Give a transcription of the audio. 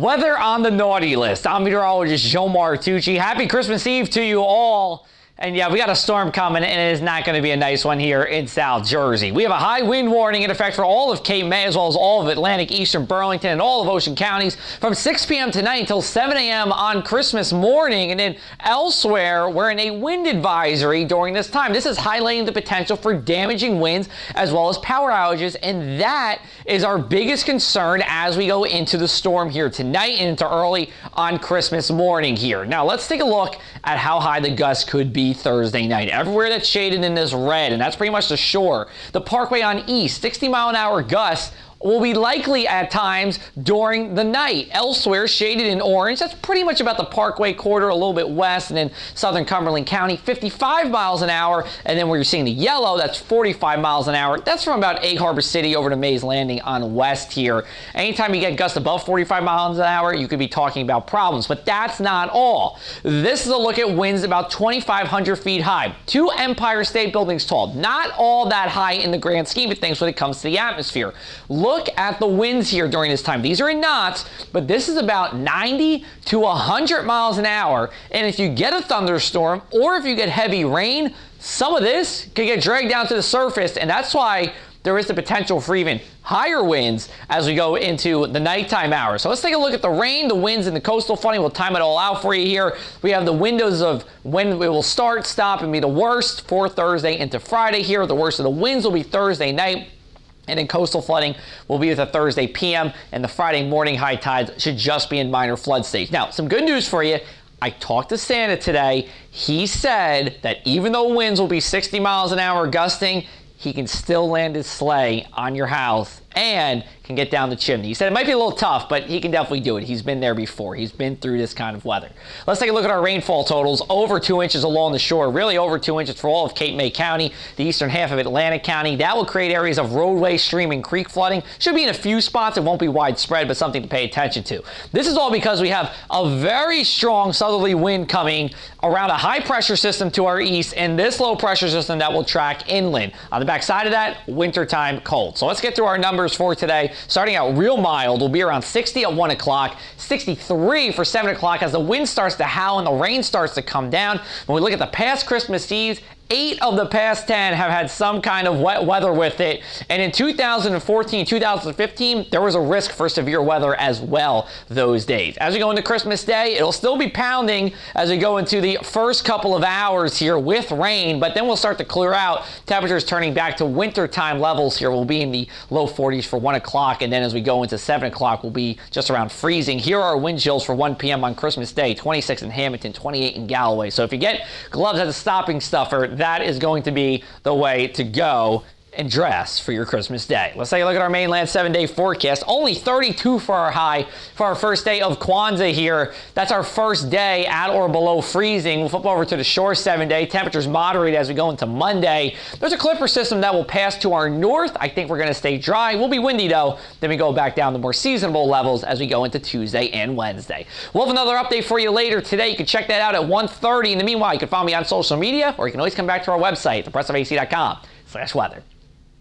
Weather on the naughty list. I'm meteorologist Joe Martucci. Happy Christmas Eve to you all. And yeah, we got a storm coming, and it is not going to be a nice one here in South Jersey. We have a high wind warning in effect for all of Cape May, as well as all of Atlantic, Eastern Burlington, and all of Ocean counties from 6 p.m. tonight until 7 a.m. on Christmas morning. And then elsewhere, we're in a wind advisory during this time. This is highlighting the potential for damaging winds as well as power outages, and that is our biggest concern as we go into the storm here tonight and into early on Christmas morning here. Now, let's take a look at how high the gusts could be Thursday night. Everywhere that's shaded in this red, and that's pretty much the shore. The Parkway on east, 60-mile-an-hour gusts will be likely at times during the night. Elsewhere, shaded in orange, that's pretty much about the Parkway corridor, a little bit west, and then southern Cumberland County, 55 miles an hour. And then where you're seeing the yellow, that's 45 miles an hour. That's from about Egg Harbor City over to Mays Landing on west here. Anytime you get gusts above 45 miles an hour, you could be talking about problems. But that's not all. This is a look at winds about 2,500 feet high. 2 Empire State Buildings tall. Not all that high in the grand scheme of things when it comes to the atmosphere. Look at the winds here during this time. These are in knots, but this is about 90 to 100 miles an hour. And if you get a thunderstorm or if you get heavy rain, some of this could get dragged down to the surface, and that's why there is the potential for even higher winds as we go into the nighttime hours. So let's take a look at the rain, the winds, and the coastal flooding. We'll time it all out for you here. We have the windows of when it will start, stop, and be the worst for Thursday into Friday here. The worst of the winds will be Thursday night. And then coastal flooding will be with a Thursday p.m. and the Friday morning high tides should just be in minor flood stage. Now, some good news for you. I talked to Santa today. He said that even though winds will be 60 miles an hour gusting, he can still land his sleigh on your house and can get down the chimney. He said it might be a little tough, but he can definitely do it. He's been there before. He's been through this kind of weather. Let's take a look at our rainfall totals. Over 2 inches along the shore, really over 2 inches for all of Cape May County, the eastern half of Atlantic County. That will create areas of roadway, stream, and creek flooding. Should be in a few spots. It won't be widespread, but something to pay attention to. This is all because we have a very strong southerly wind coming around a high pressure system to our east and this low pressure system that will track inland. On the back side of that, wintertime cold. So let's get through our numbers for today. Starting out real mild, will be around 60 at 1 o'clock, 63 for 7 o'clock as the wind starts to howl and the rain starts to come down. When we look at the past Christmas Eves, 8 of the past 10 have had some kind of wet weather with it. And in 2014, 2015, there was a risk for severe weather as well those days. As we go into Christmas Day, it'll still be pounding as we go into the first couple of hours here with rain, but then we'll start to clear out. Temperatures turning back to wintertime levels here. We'll be in the low 40s for 1 o'clock, and then as we go into 7 o'clock, we'll be just around freezing. Here are wind chills for 1 p.m. on Christmas Day, 26 in Hamilton, 28 in Galloway. So if you get gloves as a stocking stuffer, that is going to be the way to go and dress for your Christmas day. Let's take a look at our mainland 7-day forecast. Only 32 for our high for our first day of Kwanzaa here. That's our first day at or below freezing. We'll flip over to the shore 7-day. Temperatures moderate as we go into Monday. There's a clipper system that will pass to our north. I think we're going to stay dry. We'll be windy though. Then we go back down to more seasonable levels as we go into Tuesday and Wednesday. We'll have another update for you later today. You can check that out at 1:30. In the meanwhile, you can follow me on social media, or you can always come back to our website, thepressofac.com/weather.